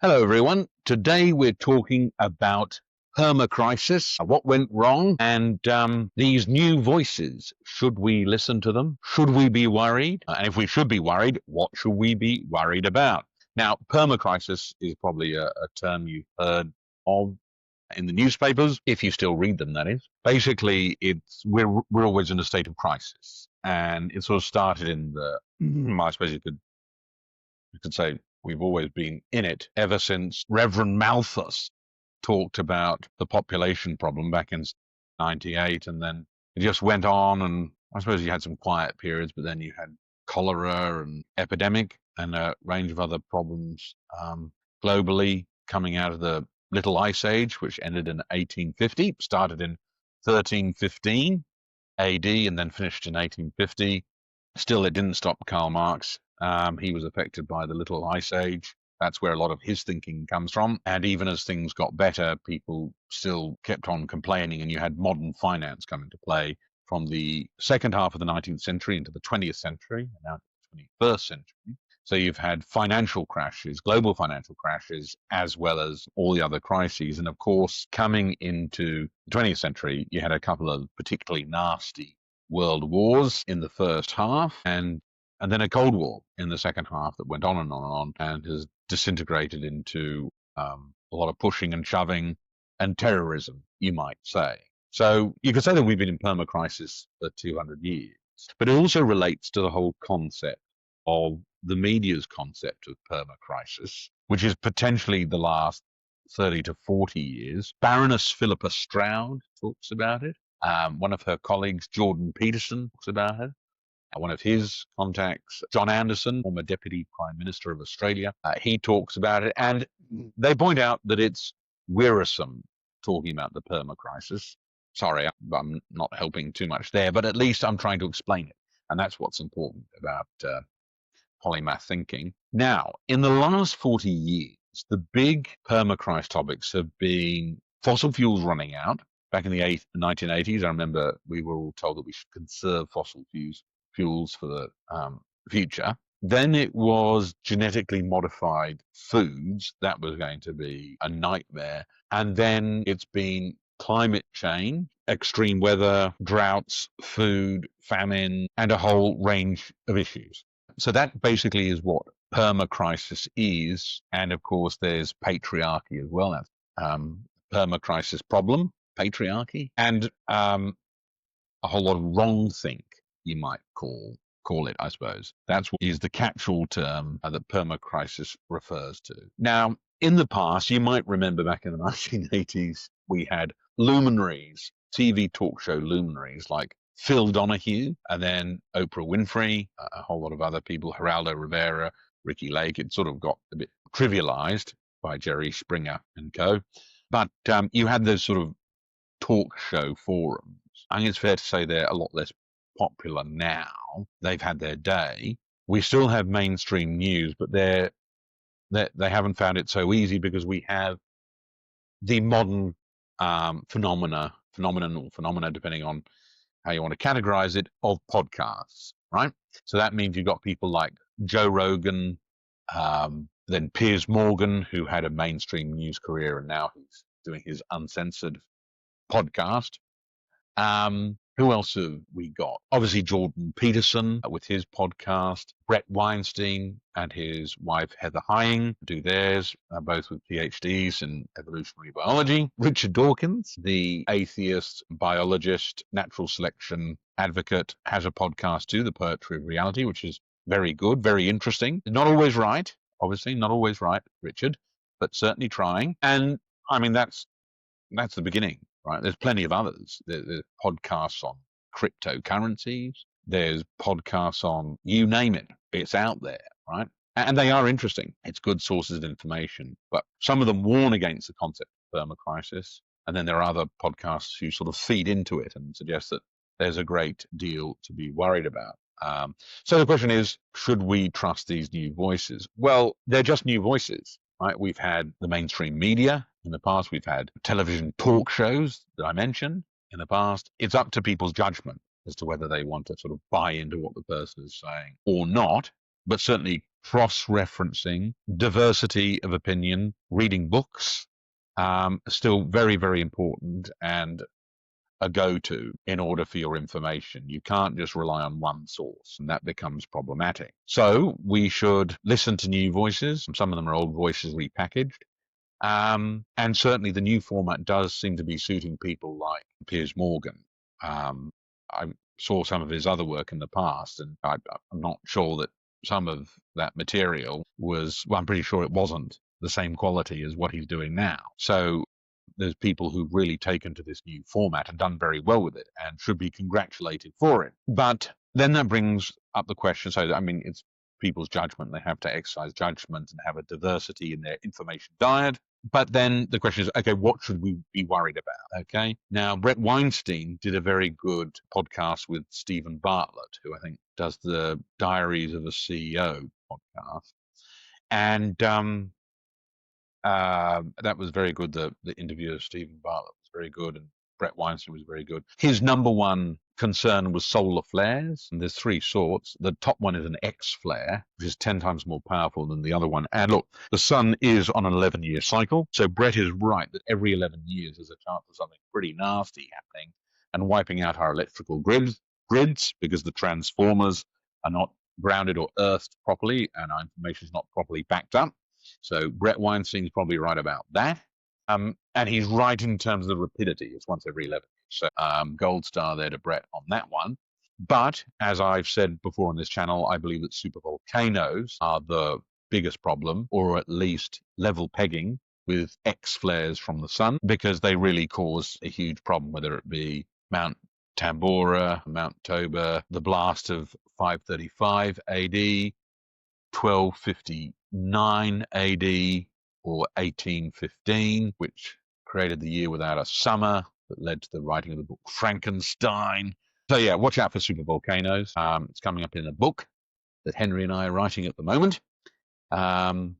Hello, everyone. Today we're talking about perma-crisis, what went wrong, and these new voices. Should we listen to them? Should we be worried? And if we should be worried, what should we be worried about? Now, perma-crisis is probably a term you've heard of in the newspapers, if you still read them, that is. Basically, we're always in a state of crisis, and it sort of started in I suppose you could say we've always been in it ever since Reverend Malthus talked about the population problem back in 98, and then it just went on, and I suppose you had some quiet periods, but then you had cholera and epidemic and a range of other problems globally coming out of the Little Ice Age, which ended in 1850, started in 1315 AD and then finished in 1850. Still, it didn't stop Karl Marx. He was affected by the Little Ice Age. That's where a lot of his thinking comes from. And even as things got better, people still kept on complaining, and you had modern finance come into play from the second half of the 19th century into the 20th century, and now the 21st century. So you've had financial crashes, global financial crashes, as well as all the other crises. And of course, coming into the 20th century, you had a couple of particularly nasty world wars in the first half, and then a Cold War in the second half that went on and on and on, and has disintegrated into a lot of pushing and shoving and terrorism, you might say. So you could say that we've been in perma-crisis for 200 years, but it also relates to the whole concept of the media's concept of perma-crisis, which is potentially the last 30 to 40 years. Baroness Philippa Stroud talks about it. One of her colleagues, Jordan Peterson, talks about it. One of his contacts, John Anderson, former Deputy Prime Minister of Australia, he talks about it. And they point out that it's wearisome talking about the perma-crisis. Sorry, I'm not helping too much there, but at least I'm trying to explain it. And that's what's important about polymath thinking. Now, in the last 40 years, the big perma-crisis topics have been fossil fuels running out. Back in the 1980s, I remember we were all told that we should conserve fossil fuels for the future. Then it was genetically modified foods. That was going to be a nightmare. And then it's been climate change, extreme weather, droughts, food, famine, and a whole range of issues. So that basically is what perma-crisis is. And of course, there's patriarchy as well. That's perma-crisis problem, patriarchy, and a whole lot of wrongthink, you might call it, I suppose. That's what is the catch-all term that perma-crisis refers to. Now, in the past, you might remember back in the 1980s, we had luminaries, TV talk show luminaries like Phil Donahue, and then Oprah Winfrey, a whole lot of other people, Geraldo Rivera, Ricky Lake. It sort of got a bit trivialized by Jerry Springer and co. But you had those sort of talk show forums. I think it's fair to say they're a lot less popular now. They've had their day. We still have mainstream news, but they haven't found it so easy because we have the modern phenomenon, depending on how you want to categorize it, of podcasts, right? So that means you've got people like Joe Rogan, then Piers Morgan, who had a mainstream news career and now he's doing his uncensored podcast. Who else have we got? Obviously, Jordan Peterson with his podcast. Brett Weinstein and his wife, Heather Heying, do theirs, both with PhDs in evolutionary biology. Richard Dawkins, the atheist, biologist, natural selection advocate, has a podcast too, The Poetry of Reality, which is very good, very interesting. Not always right, obviously, not always right, Richard, but certainly trying. And I mean, that's the beginning. Right, there's plenty of others. There's podcasts on cryptocurrencies. There's podcasts on you name it. It's out there, right? And they are interesting. It's good sources of information. But some of them warn against the concept of perma-crisis. And then there are other podcasts who sort of feed into it and suggest that there's a great deal to be worried about. So the question is, should we trust these new voices? Well, they're just new voices. Right? We've had the mainstream media in the past. We've had television talk shows that I mentioned in the past. It's up to people's judgment as to whether they want to sort of buy into what the person is saying or not. But certainly cross-referencing, diversity of opinion, reading books, still very, very important and a go-to in order for your information. You can't just rely on one source, and that becomes problematic. So we should listen to new voices. Some of them are old voices repackaged. And certainly the new format does seem to be suiting people like Piers Morgan. I saw some of his other work in the past, and I'm not sure that some of that material was, well, I'm pretty sure it wasn't the same quality as what he's doing now. So there's people who've really taken to this new format and done very well with it and should be congratulated for it. But then that brings up the question. So, I mean, it's people's judgment. They have to exercise judgment and have a diversity in their information diet. But then the question is, okay, what should we be worried about? Okay. Now, Brett Weinstein did a very good podcast with Stephen Bartlett, who I think does the Diaries of a CEO podcast. And that was very good. The interview of Stephen Bartlett was very good, and Brett Weinstein was very good. His number one concern was solar flares, and there's three sorts. The top one is an X flare, which is 10 times more powerful than the other one. And look, the sun is on an 11-year cycle, so Brett is right that every 11 years there's a chance of something pretty nasty happening and wiping out our electrical grids because the transformers are not grounded or earthed properly, and our information is not properly backed up. So Brett Weinstein's probably right about that. And he's right in terms of the rapidity. It's once every 11 years. So gold star there to Brett on that one. But as I've said before on this channel, I believe that supervolcanoes are the biggest problem, or at least level pegging with X flares from the sun, because they really cause a huge problem, whether it be Mount Tambora, Mount Toba, the blast of 535 AD, 1259 AD, or 1815, which created the year without a summer that led to the writing of the book Frankenstein. So yeah, watch out for supervolcanoes. It's coming up in a book that Henry and I are writing at the moment, and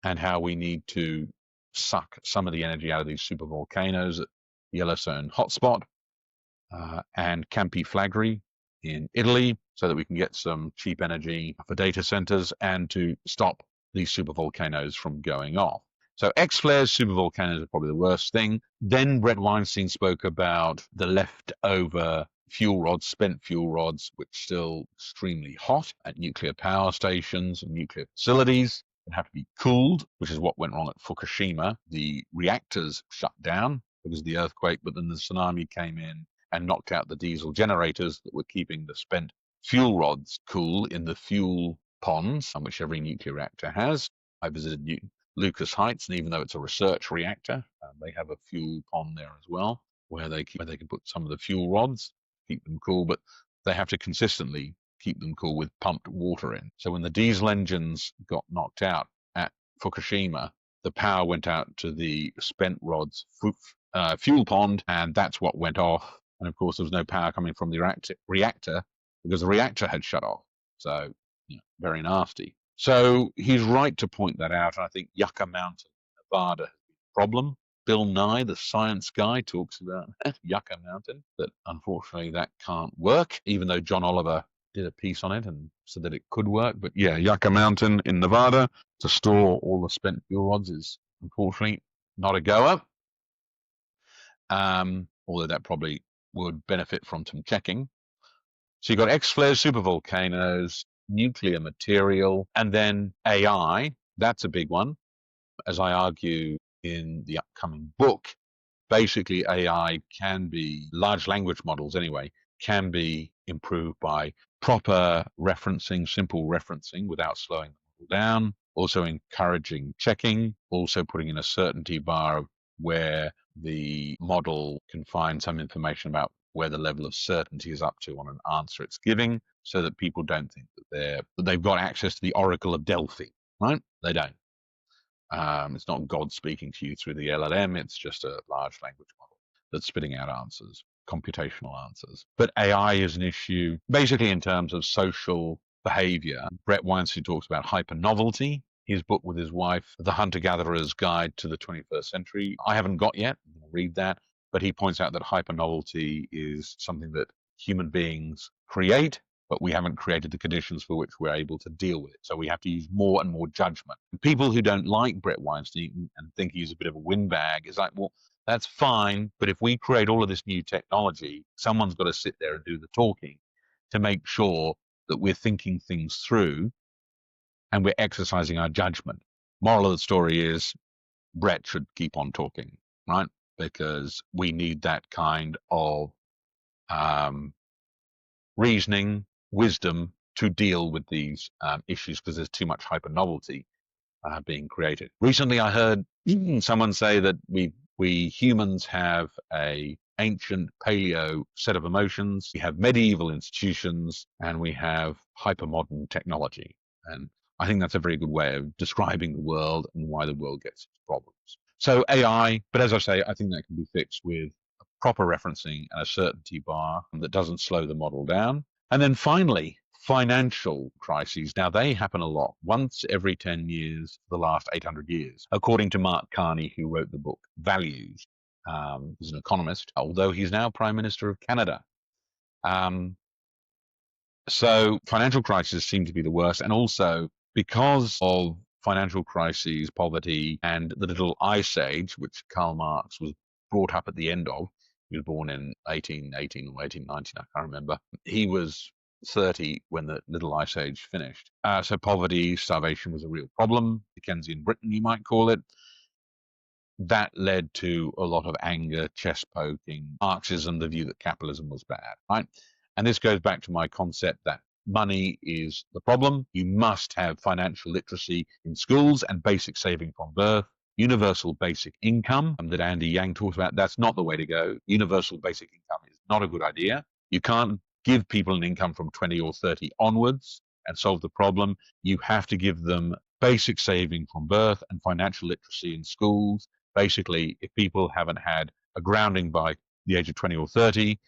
how we need to suck some of the energy out of these supervolcanoes at Yellowstone Hotspot and Campi Flegrei in Italy, so that we can get some cheap energy for data centers and to stop these supervolcanoes from going off. So X-flares, supervolcanoes are probably the worst thing. Then Brett Weinstein spoke about the leftover fuel rods, spent fuel rods, which are still extremely hot at nuclear power stations and nuclear facilities and have to be cooled, which is what went wrong at Fukushima. The reactors shut down because of the earthquake, but then the tsunami came in and knocked out the diesel generators that were keeping the spent fuel rods cool in the fuel ponds, which every nuclear reactor has. I visited Lucas Heights, and even though it's a research reactor, they have a fuel pond there as well, where they can put some of the fuel rods, keep them cool, but they have to consistently keep them cool with pumped water in. So when the diesel engines got knocked out at Fukushima, the power went out to the spent rods fuel pond, and that's what went off. And of course, there was no power coming from the reactor because the reactor had shut off. So, very nasty. So he's right to point that out. And I think Yucca Mountain, Nevada, has been a problem. Bill Nye, the science guy, talks about Yucca Mountain, that unfortunately that can't work, even though John Oliver did a piece on it and said that it could work. But yeah, Yucca Mountain in Nevada to store all the spent fuel rods is unfortunately not a goer. Although that probably would benefit from some checking. So you've got X-flares, supervolcanoes, nuclear material, and then AI. That's a big one. As I argue in the upcoming book, basically AI can be, large language models anyway, can be improved by proper referencing, simple referencing without slowing the model down, also encouraging checking, also putting in a certainty bar of where the model can find some information about where the level of certainty is up to on an answer it's giving, so that people don't think that they've got access to the Oracle of Delphi, right? They don't. It's not God speaking to you through the LLM. It's just a large language model that's spitting out answers, computational answers. But AI is an issue basically in terms of social behavior. Brett Weinstein talks about hypernovelty. His book with his wife, The Hunter-Gatherer's Guide to the 21st Century, I haven't got yet. I'm going to read that. But he points out that hypernovelty is something that human beings create but we haven't created the conditions for which we're able to deal with it. So we have to use more and more judgment. And people who don't like Brett Weinstein and think he's a bit of a windbag is like, well, that's fine, but if we create all of this new technology, someone's got to sit there and do the talking to make sure that we're thinking things through and we're exercising our judgment. Moral of the story is Brett should keep on talking, right? Because we need that kind of reasoning, wisdom to deal with these issues because there's too much hyper novelty being created. Recently, I heard someone say that we humans have a ancient paleo set of emotions, we have medieval institutions, and we have hypermodern technology. And I think that's a very good way of describing the world and why the world gets its problems. So AI, but as I say, I think that can be fixed with a proper referencing and a certainty bar that doesn't slow the model down. And then finally, financial crises. Now, they happen a lot, once every 10 years for the last 800 years, according to Mark Carney, who wrote the book Values. He's an economist, although he's now Prime Minister of Canada. So financial crises seem to be the worst. And also, because of financial crises, poverty, and the little ice age, which Karl Marx was brought up at the end of, he was born in 1818 or 1819, I can't remember. He was 30 when the little ice age finished. So poverty, starvation was a real problem. Dickensian Britain, you might call it. That led to a lot of anger, chest poking, Marxism, the view that capitalism was bad, right? And this goes back to my concept that money is the problem. You must have financial literacy in schools and basic saving from birth. Universal basic income that Andy Yang talks about, that's not the way to go. Universal basic income is not a good idea. You can't give people an income from 20 or 30 onwards and solve the problem. You have to give them basic saving from birth and financial literacy in schools. Basically, if people haven't had a grounding by the age of 20 or 30,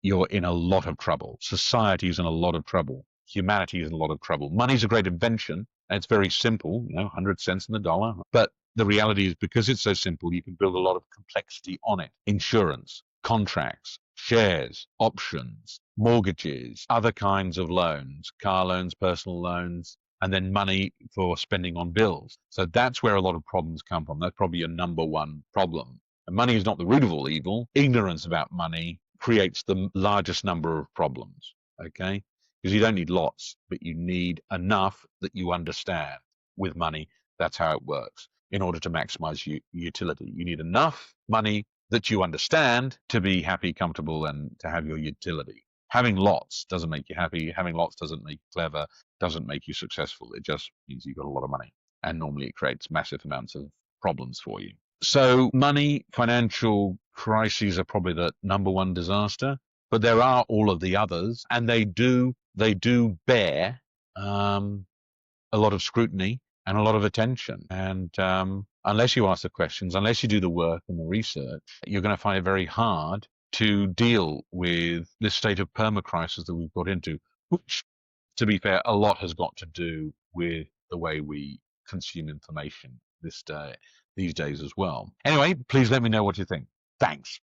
you're in a lot of trouble. Society is in a lot of trouble. Humanity is in a lot of trouble. Money's a great invention, and it's very simple, 100 cents in the dollar. But the reality is, because it's so simple, you can build a lot of complexity on it. Insurance, contracts, shares, options, mortgages, other kinds of loans, car loans, personal loans, and then money for spending on bills. So that's where a lot of problems come from. That's probably your number one problem. And money is not the root of all evil. Ignorance about money creates the largest number of problems, okay? Because you don't need lots, but you need enough that you understand with money. That's how it works. In order to maximize utility, you need enough money that you understand to be happy, comfortable, and to have your utility. Having lots doesn't make you happy. Having lots doesn't make you clever, doesn't make you successful. It just means you've got a lot of money. And normally it creates massive amounts of problems for you. So money, financial crises are probably the number one disaster, but there are all of the others, and they do bear a lot of scrutiny and a lot of attention. And unless you ask the questions, unless you do the work and the research, you're going to find it very hard to deal with this state of perma-crisis that we've got into, which, to be fair, a lot has got to do with the way we consume information these days as well. Anyway, please let me know what you think. Thanks.